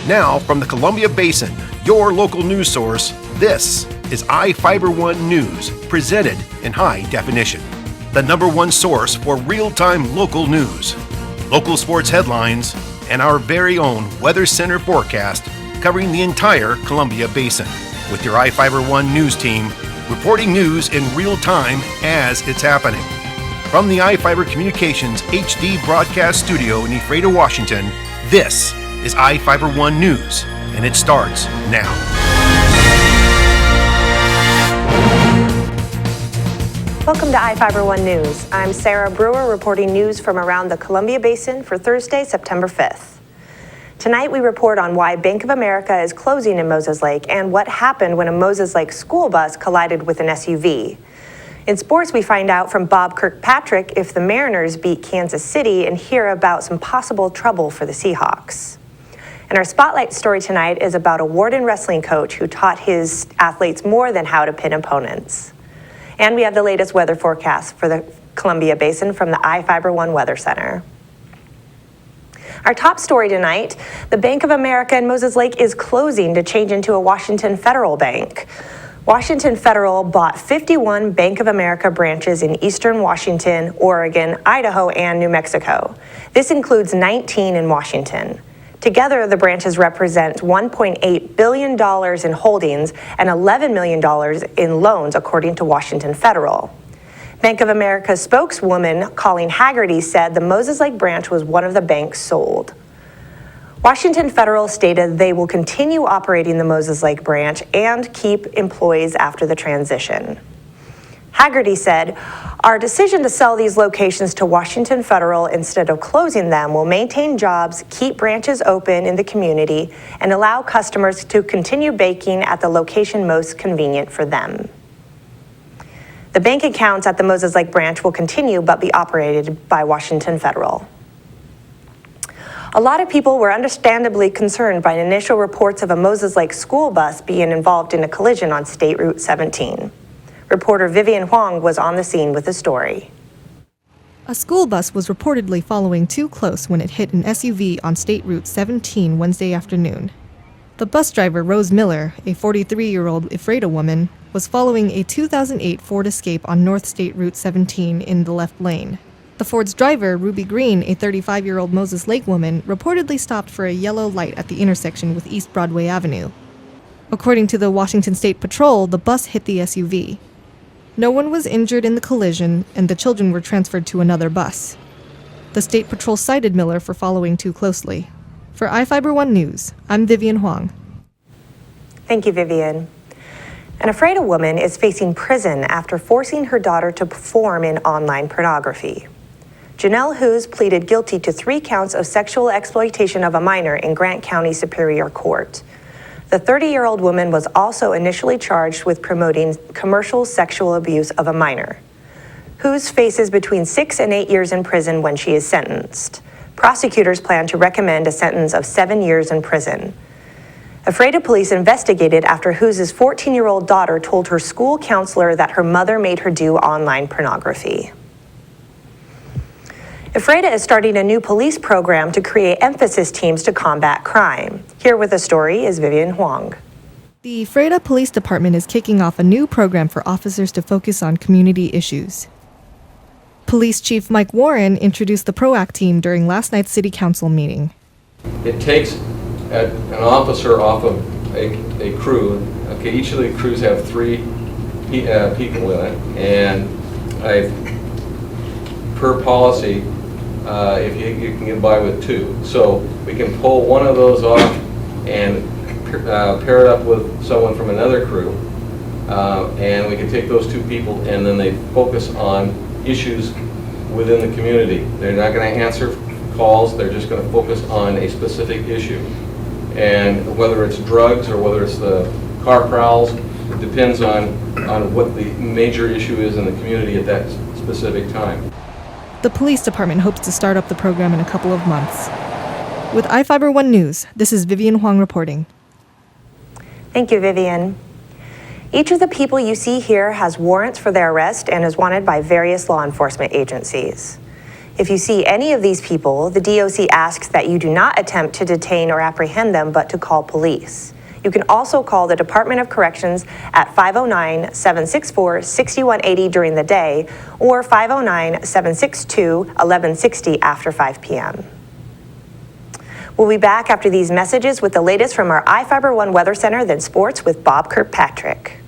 Now, from the Columbia Basin, your local news source, this is iFIBER 1 News, presented in high definition. The #1 source for real-time local news, local sports headlines, and our very own Weather Center forecast covering the entire Columbia Basin. With your iFIBER 1 News team, reporting news in real time as it's happening. From the iFIBER Communications HD broadcast studio in Ephrata, Washington, this is iFIBER 1 News, and it starts now. Welcome to iFIBER 1 News. I'm Sarah Brewer reporting news from around the Columbia Basin for Thursday, September 5th. Tonight we report on why Bank of America is closing in Moses Lake and what happened when a Moses Lake school bus collided with an SUV. In sports, we find out from Bob Kirkpatrick if the Mariners beat Kansas City and hear about some possible trouble for the Seahawks. And our spotlight story tonight is about a Warden wrestling coach who taught his athletes more than how to pin opponents. And we have the latest weather forecast for the Columbia Basin from the iFIBER 1 Weather Center. Our top story tonight, the Bank of America in Moses Lake is closing to change into a Washington Federal Bank. Washington Federal bought 51 Bank of America branches in eastern Washington, Oregon, Idaho, and New Mexico. This includes 19 in Washington. Together, the branches represent $1.8 billion in holdings and $11 million in loans, according to Washington Federal. Bank of America's spokeswoman, Colleen Haggerty, said the Moses Lake branch was one of the banks sold. Washington Federal stated they will continue operating the Moses Lake branch and keep employees after the transition. Haggerty said, "Our decision to sell these locations to Washington Federal instead of closing them will maintain jobs, keep branches open in the community, and allow customers to continue banking at the location most convenient for them." The bank accounts at the Moses Lake branch will continue but be operated by Washington Federal. A lot of people were understandably concerned by initial reports of a Moses Lake school bus being involved in a collision on State Route 17. Reporter Vivian Huang was on the scene with the story. A school bus was reportedly following too close when it hit an SUV on State Route 17 Wednesday afternoon. The bus driver, Rose Miller, a 43-year-old Ephrata woman, was following a 2008 Ford Escape on North State Route 17 in the left lane. The Ford's driver, Ruby Green, a 35-year-old Moses Lake woman, reportedly stopped for a yellow light at the intersection with East Broadway Avenue. According to the Washington State Patrol, the bus hit the SUV. No one was injured in the collision, and the children were transferred to another bus. The State Patrol cited Miller for following too closely. For iFIBER 1 News, I'm Vivian Huang. Thank you, Vivian. An Ephrata woman is facing prison after forcing her daughter to perform in online pornography. Janelle Hughes pleaded guilty to 3 counts of sexual exploitation of a minor in Grant County Superior Court. The 30-year-old woman was also initially charged with promoting commercial sexual abuse of a minor. Hughes faces between 6 and 8 years in prison when she is sentenced. Prosecutors plan to recommend a sentence of 7 years in prison. Ephrata police investigated after Hughes' 14-year-old daughter told her school counselor that her mother made her do online pornography. Ephrata is starting a new police program to create emphasis teams to combat crime. Here with the story is Vivian Huang. The Ephrata Police Department is kicking off a new program for officers to focus on community issues. Police Chief Mike Warren introduced the PROACT team during last night's City Council meeting. It takes an officer off of a crew. Okay, each of the crews have 3 people in it, and per policy, if you can get by with 2. So we can pull one of those off and pair it up with someone from another crew, and we can take those 2 people and then they focus on issues within the community. They're not going to answer calls, they're just going to focus on a specific issue. And whether it's drugs or whether it's the car prowls, it depends on what the major issue is in the community at that specific time. The police department hopes to start up the program in a couple of months. With iFIBER 1 News, this is Vivian Huang reporting. Thank you, Vivian. Each of the people you see here has warrants for their arrest and is wanted by various law enforcement agencies. If you see any of these people, the DOC asks that you do not attempt to detain or apprehend them, but to call police. You can also call the Department of Corrections at 509-764-6180 during the day or 509-762-1160 after 5 p.m. We'll be back after these messages with the latest from our iFIBER One Weather Center, then sports with Bob Kirkpatrick.